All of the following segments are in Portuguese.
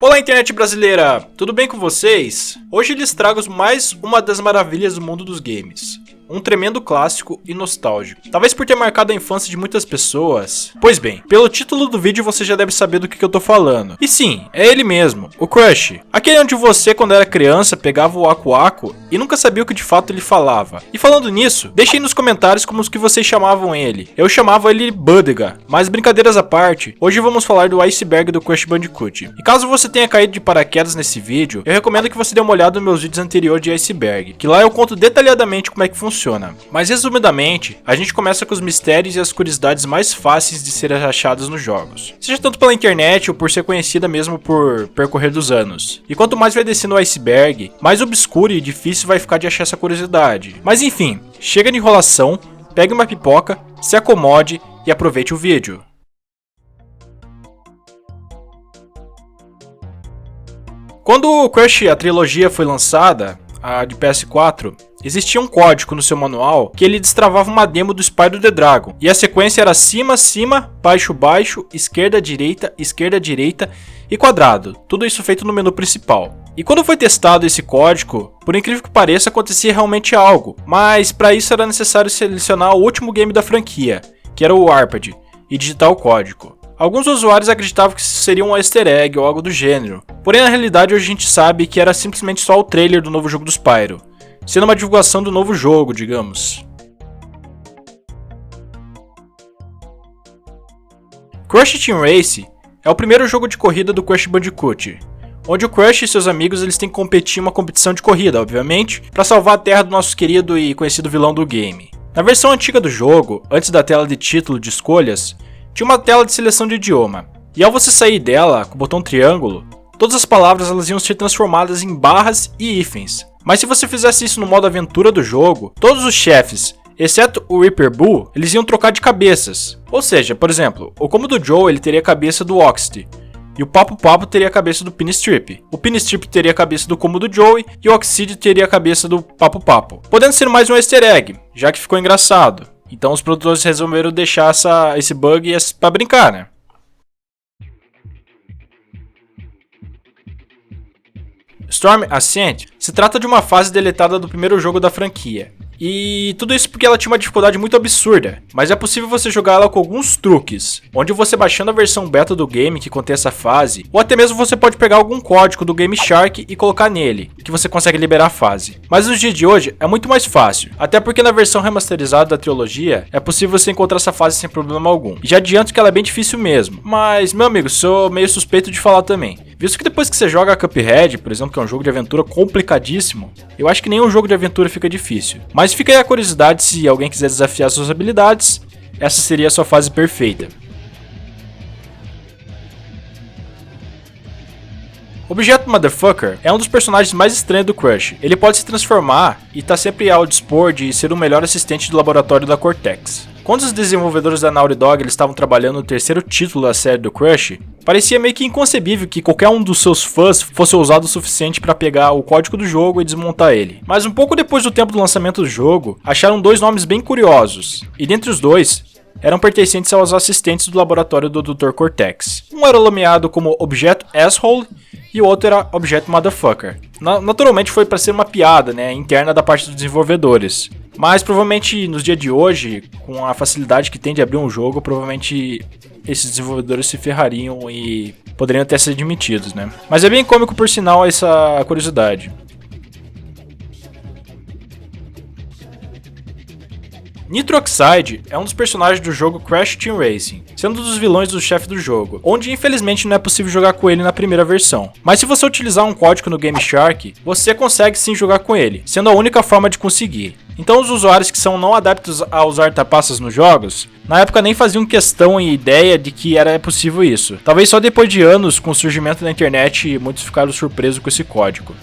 Olá, internet brasileira! Tudo bem com vocês? Hoje lhes trago mais uma das maravilhas do mundo dos games. Um tremendo clássico e nostálgico. Talvez por ter marcado a infância de muitas pessoas. Pois bem, pelo título do vídeo você já deve saber do que eu tô falando. E sim, é ele mesmo, o Crush. Aquele onde você, quando era criança, pegava o Aku Aku e nunca sabia o que de fato ele falava. E falando nisso, deixem nos comentários como os que vocês chamavam ele. Eu chamava ele Budga, mas brincadeiras à parte, hoje vamos falar do Iceberg do Crash Bandicoot. E caso você tenha caído de paraquedas nesse vídeo, eu recomendo que você dê uma olhada nos meus vídeos anteriores de Iceberg, que lá eu conto detalhadamente como é que funciona. Mas resumidamente, a gente começa com os mistérios e as curiosidades mais fáceis de serem achadas nos jogos, seja tanto pela internet ou por ser conhecida mesmo por percorrer dos anos. E quanto mais vai descendo o iceberg, mais obscuro e difícil vai ficar de achar essa curiosidade. Mas enfim, chega de enrolação, pegue uma pipoca, se acomode e aproveite o vídeo. Quando o Crash, a trilogia, foi lançada, a de PS4, existia um código no seu manual que ele destravava uma demo do Spyro the Dragon, e a sequência era cima, cima, baixo, baixo, esquerda, direita e quadrado, tudo isso feito no menu principal. E quando foi testado esse código, por incrível que pareça, acontecia realmente algo, mas para isso era necessário selecionar o último game da franquia, que era o Warped, e digitar o código. Alguns usuários acreditavam que isso seria um easter egg ou algo do gênero, porém na realidade hoje a gente sabe que era simplesmente só o trailer do novo jogo do Spyro, sendo uma divulgação do novo jogo, digamos. Crash Team Race é o primeiro jogo de corrida do Crash Bandicoot, onde o Crash e seus amigos eles têm que competir em uma competição de corrida, obviamente, para salvar a terra do nosso querido e conhecido vilão do game. Na versão antiga do jogo, antes da tela de título de escolhas, tinha uma tela de seleção de idioma, e ao você sair dela com o botão triângulo, todas as palavras elas iam ser transformadas em barras e hífens. Mas se você fizesse isso no modo aventura do jogo, todos os chefes, exceto o Reaper Boo, eles iam trocar de cabeças. Ou seja, por exemplo, o Como do Joe ele teria a cabeça do Oxty, e o Papo Papo teria a cabeça do Pinstrip. O Pinstrip teria a cabeça do Como do Joey e o Oxide teria a cabeça do Papo Papo. Podendo ser mais um easter egg, já que ficou engraçado. Então os produtores resolveram deixar esse bug pra brincar, né? Storm Ascent se trata de uma fase deletada do primeiro jogo da franquia. E tudo isso porque ela tinha uma dificuldade muito absurda, mas é possível você jogar ela com alguns truques, onde você baixando a versão beta do game que contém essa fase, ou até mesmo você pode pegar algum código do Game Shark e colocar nele, que você consegue liberar a fase. Mas nos dias de hoje é muito mais fácil, até porque na versão remasterizada da trilogia é possível você encontrar essa fase sem problema algum. E já adianto que ela é bem difícil mesmo, mas meu amigo, sou meio suspeito de falar também. Visto que depois que você joga Cuphead, por exemplo, que é um jogo de aventura complicadíssimo, eu acho que nenhum jogo de aventura fica difícil. Mas fica aí a curiosidade, se alguém quiser desafiar suas habilidades, essa seria a sua fase perfeita. Objeto Motherfucker é um dos personagens mais estranhos do Crash. Ele pode se transformar e está sempre ao dispor de ser o melhor assistente do laboratório da Cortex. Quando os desenvolvedores da Naughty Dog eles estavam trabalhando no terceiro título da série do Crash, parecia meio que inconcebível que qualquer um dos seus fãs fosse ousado o suficiente para pegar o código do jogo e desmontar ele. Mas um pouco depois do tempo do lançamento do jogo, acharam dois nomes bem curiosos, e dentre os dois, eram pertencentes aos assistentes do laboratório do Dr. Cortex. Um era nomeado como Objeto Asshole e o outro era Objeto Motherfucker. Naturalmente foi para ser uma piada, né, interna da parte dos desenvolvedores. Mas provavelmente nos dias de hoje, com a facilidade que tem de abrir um jogo, provavelmente esses desenvolvedores se ferrariam e poderiam até ser admitidos, né? Mas é bem cômico por sinal essa curiosidade. Nitro Oxide é um dos personagens do jogo Crash Team Racing, sendo um dos vilões do chefe do jogo, onde infelizmente não é possível jogar com ele na primeira versão. Mas se você utilizar um código no Game Shark, você consegue sim jogar com ele, sendo a única forma de conseguir. Então os usuários que são não adeptos a usar trapaças nos jogos, na época nem faziam questão e ideia de que era possível isso. Talvez só depois de anos, com o surgimento da internet, muitos ficaram surpresos com esse código.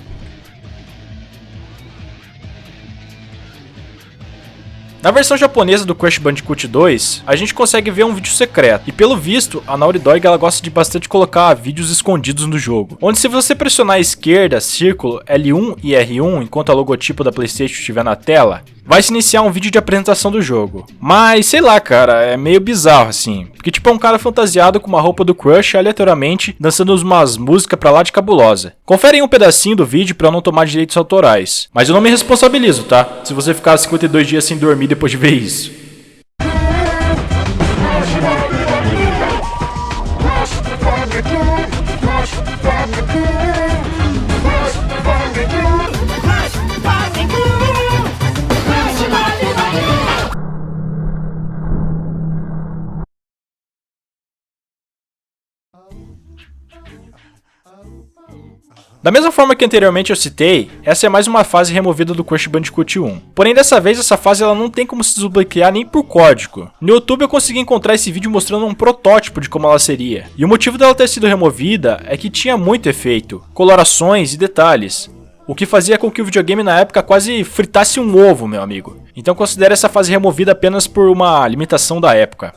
Na versão japonesa do Crash Bandicoot 2, a gente consegue ver um vídeo secreto, e pelo visto, a Naughty Dog ela gosta de bastante colocar vídeos escondidos no jogo, onde se você pressionar a esquerda, círculo, L1 e R1 enquanto o logotipo da PlayStation estiver na tela, vai se iniciar um vídeo de apresentação do jogo. Mas, sei lá, cara, é meio bizarro, assim. Porque, tipo, é um cara fantasiado com uma roupa do Crush, aleatoriamente, dançando umas músicas pra lá de cabulosa. Conferem um pedacinho do vídeo pra não tomar direitos autorais. Mas eu não me responsabilizo, tá? Se você ficar 52 dias sem dormir depois de ver isso. Da mesma forma que anteriormente eu citei, essa é mais uma fase removida do Crash Bandicoot 1. Porém, dessa vez essa fase ela não tem como se desbloquear nem por código. No YouTube eu consegui encontrar esse vídeo mostrando um protótipo de como ela seria. E o motivo dela ter sido removida é que tinha muito efeito, colorações e detalhes. O que fazia com que o videogame na época quase fritasse um ovo, meu amigo. Então considere essa fase removida apenas por uma limitação da época.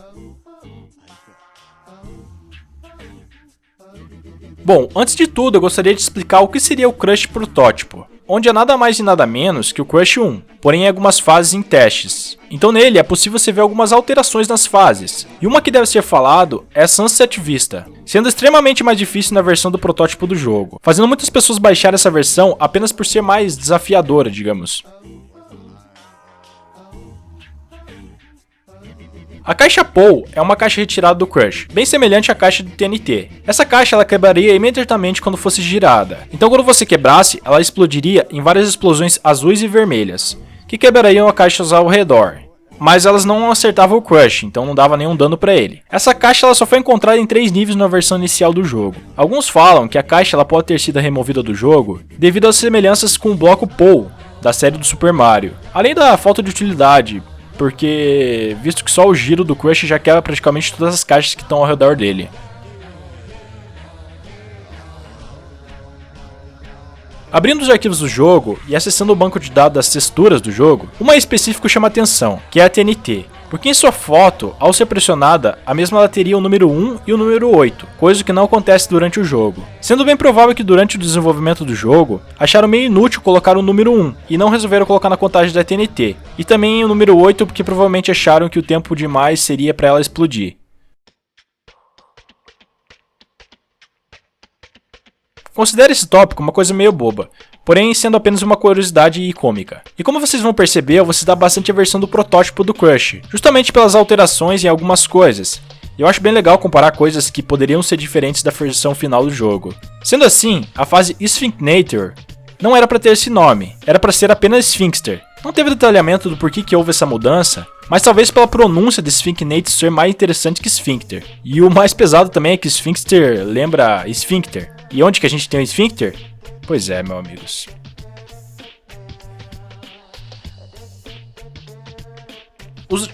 Bom, antes de tudo eu gostaria de explicar o que seria o Crush protótipo, onde é nada mais e nada menos que o Crush 1, porém em algumas fases em testes. Então nele é possível você ver algumas alterações nas fases, e uma que deve ser falado é Sunset Vista, sendo extremamente mais difícil na versão do protótipo do jogo, fazendo muitas pessoas baixar essa versão apenas por ser mais desafiadora, digamos. A caixa POW é uma caixa retirada do Crush, bem semelhante à caixa do TNT. Essa caixa ela quebraria imediatamente quando fosse girada, então quando você quebrasse, ela explodiria em várias explosões azuis e vermelhas, que quebrariam a caixa ao redor. Mas elas não acertavam o Crush, então não dava nenhum dano para ele. Essa caixa ela só foi encontrada em 3 níveis na versão inicial do jogo. Alguns falam que a caixa ela pode ter sido removida do jogo devido às semelhanças com o bloco POW da série do Super Mario, além da falta de utilidade, porque visto que só o giro do Crush já quebra praticamente todas as caixas que estão ao redor dele. Abrindo os arquivos do jogo e acessando o banco de dados das texturas do jogo, uma em específico chama atenção, que é a TNT, porque em sua foto, ao ser pressionada, a mesma ela teria o número 1 e o número 8, coisa que não acontece durante o jogo. Sendo bem provável que durante o desenvolvimento do jogo, acharam meio inútil colocar o número 1 e não resolveram colocar na contagem da TNT, e também o número 8 porque provavelmente acharam que o tempo demais seria para ela explodir. Considere esse tópico uma coisa meio boba, porém sendo apenas uma curiosidade e cômica. E como vocês vão perceber, eu vou citar bastante a versão do protótipo do Crush, justamente pelas alterações em algumas coisas. E eu acho bem legal comparar coisas que poderiam ser diferentes da versão final do jogo. Sendo assim, a fase Sphinxnator não era para ter esse nome, era para ser apenas Sphinxter. Não teve detalhamento do porquê que houve essa mudança, mas talvez pela pronúncia de Sphinxnator ser mais interessante que Sphincter. E o mais pesado também é que Sphinxter lembra Sphincter. E onde que a gente tem o Sphincter? Pois é, meus amigos.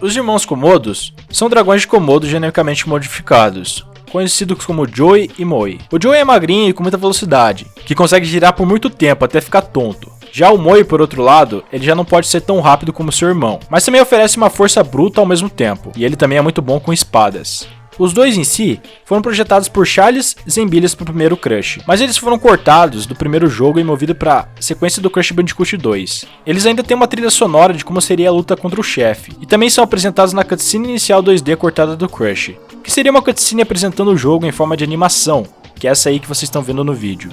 Os irmãos Komodos são dragões de Komodo geneticamente modificados, conhecidos como Joey e Moe. O Joey é magrinho e com muita velocidade, que consegue girar por muito tempo até ficar tonto. Já o Moe, por outro lado, ele já não pode ser tão rápido como seu irmão, mas também oferece uma força bruta ao mesmo tempo, e ele também é muito bom com espadas. Os dois em si foram projetados por Charles Zembillas para o primeiro Crush, mas eles foram cortados do primeiro jogo e movidos para a sequência do Crash Bandicoot 2. Eles ainda têm uma trilha sonora de como seria a luta contra o chefe, e também são apresentados na cutscene inicial 2D cortada do Crush, que seria uma cutscene apresentando o jogo em forma de animação, que é essa aí que vocês estão vendo no vídeo.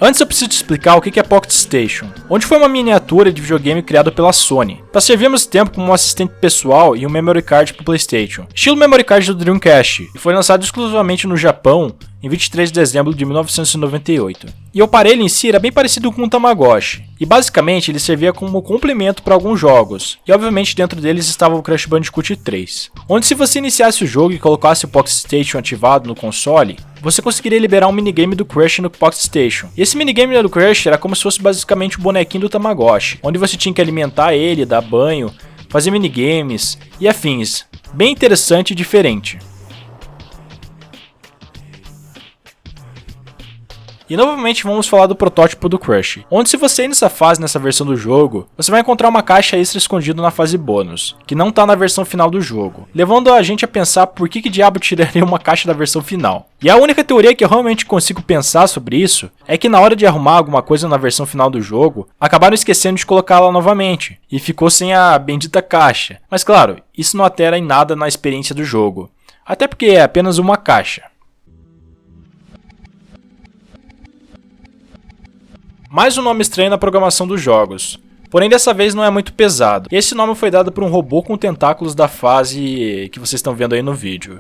Antes eu preciso te explicar o que é Pocket Station, onde foi uma miniatura de videogame criado pela Sony, para servir ao mesmo tempo como um assistente pessoal e um memory card para o PlayStation, estilo memory card do Dreamcast, e foi lançado exclusivamente no Japão em 23 de dezembro de 1998. E o aparelho em si era bem parecido com um Tamagotchi, e basicamente ele servia como complemento para alguns jogos, e obviamente dentro deles estava o Crash Bandicoot 3, onde se você iniciasse o jogo e colocasse o Pocket Station ativado no console, você conseguiria liberar um minigame do Crash no Pocket Station. E esse minigame do Crash era como se fosse basicamente o bonequinho do Tamagotchi, onde você tinha que alimentar ele, dar banho, fazer minigames e afins. Bem interessante e diferente. E novamente vamos falar do protótipo do Crush, onde se você ir nessa fase, nessa versão do jogo, você vai encontrar uma caixa extra escondida na fase bônus, que não tá na versão final do jogo, levando a gente a pensar por que diabo tiraria uma caixa da versão final. E a única teoria que eu realmente consigo pensar sobre isso é que na hora de arrumar alguma coisa na versão final do jogo, acabaram esquecendo de colocá-la novamente, e ficou sem a bendita caixa. Mas claro, isso não altera em nada na experiência do jogo, até porque é apenas uma caixa. Mais um nome estranho na programação dos jogos, porém dessa vez não é muito pesado. Esse nome foi dado por um robô com tentáculos da fase que vocês estão vendo aí no vídeo.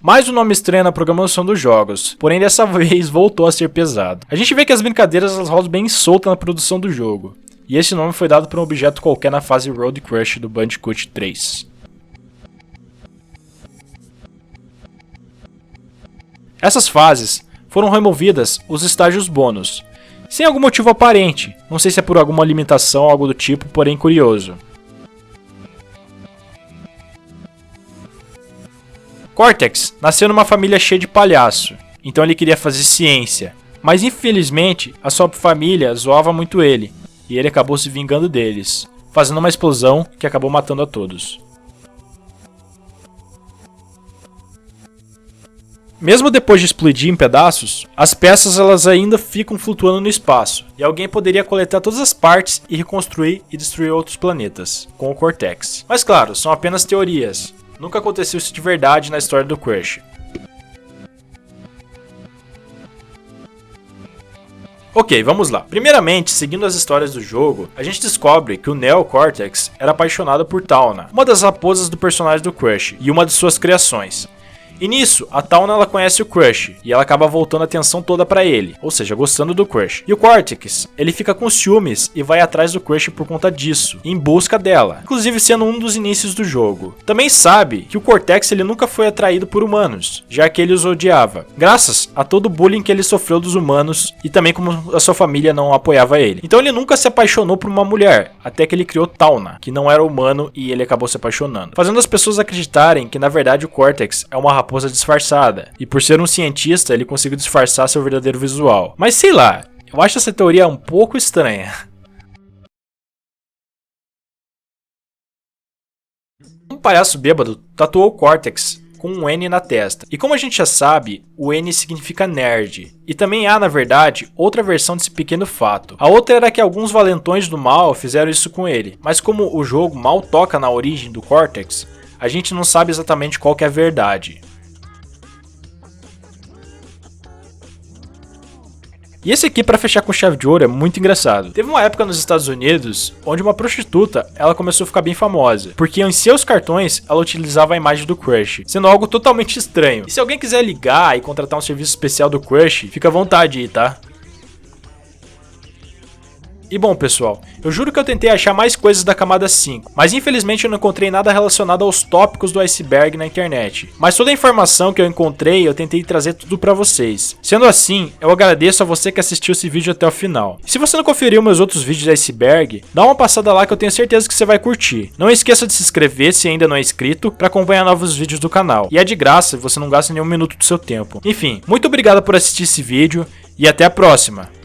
Mais um nome estranho na programação dos jogos, porém dessa vez voltou a ser pesado. A gente vê que as brincadeiras elas rodam bem soltas na produção do jogo, e esse nome foi dado por um objeto qualquer na fase Road Crush do Bandicoot 3. Essas fases foram removidas os estágios bônus, sem algum motivo aparente, não sei se é por alguma limitação ou algo do tipo, porém curioso. Cortex nasceu numa família cheia de palhaço, então ele queria fazer ciência, mas infelizmente a sua família zoava muito ele, e ele acabou se vingando deles, fazendo uma explosão que acabou matando a todos. Mesmo depois de explodir em pedaços, as peças elas ainda ficam flutuando no espaço, e alguém poderia coletar todas as partes e reconstruir e destruir outros planetas, com o Cortex. Mas claro, são apenas teorias, nunca aconteceu isso de verdade na história do Crush. Ok, vamos lá. Primeiramente, seguindo as histórias do jogo, a gente descobre que o Neo Cortex era apaixonado por Tawna, uma das raposas do personagem do Crush, e uma de suas criações. E nisso, a Tawna ela conhece o Crush, e ela acaba voltando a atenção toda pra ele, ou seja, gostando do Crush. E o Cortex, ele fica com ciúmes e vai atrás do Crush por conta disso, em busca dela, inclusive sendo um dos inícios do jogo. Também sabe que o Cortex ele nunca foi atraído por humanos, já que ele os odiava, graças a todo o bullying que ele sofreu dos humanos e também como a sua família não apoiava ele. Então ele nunca se apaixonou por uma mulher, até que ele criou Tawna, que não era humano e ele acabou se apaixonando, fazendo as pessoas acreditarem que na verdade o Cortex é uma raposa disfarçada, e por ser um cientista ele conseguiu disfarçar seu verdadeiro visual. Mas sei lá, eu acho essa teoria um pouco estranha. Um palhaço bêbado tatuou o Cortex com um N na testa, e como a gente já sabe, o N significa nerd, e também há na verdade outra versão desse pequeno fato. A outra era que alguns valentões do mal fizeram isso com ele, mas como o jogo mal toca na origem do Cortex, a gente não sabe exatamente qual que é a verdade. E esse aqui, pra fechar com chave de ouro, é muito engraçado. Teve uma época nos Estados Unidos onde uma prostituta ela começou a ficar bem famosa, porque em seus cartões ela utilizava a imagem do Crush, sendo algo totalmente estranho. E se alguém quiser ligar e contratar um serviço especial do Crush, fica à vontade aí, tá? E bom pessoal, eu juro que eu tentei achar mais coisas da camada 5, mas infelizmente eu não encontrei nada relacionado aos tópicos do iceberg na internet. Mas toda a informação que eu encontrei eu tentei trazer tudo pra vocês. Sendo assim, eu agradeço a você que assistiu esse vídeo até o final. E se você não conferiu meus outros vídeos de iceberg, dá uma passada lá que eu tenho certeza que você vai curtir. Não esqueça de se inscrever se ainda não é inscrito pra acompanhar novos vídeos do canal. E é de graça, você não gasta nenhum minuto do seu tempo. Enfim, muito obrigado por assistir esse vídeo e até a próxima.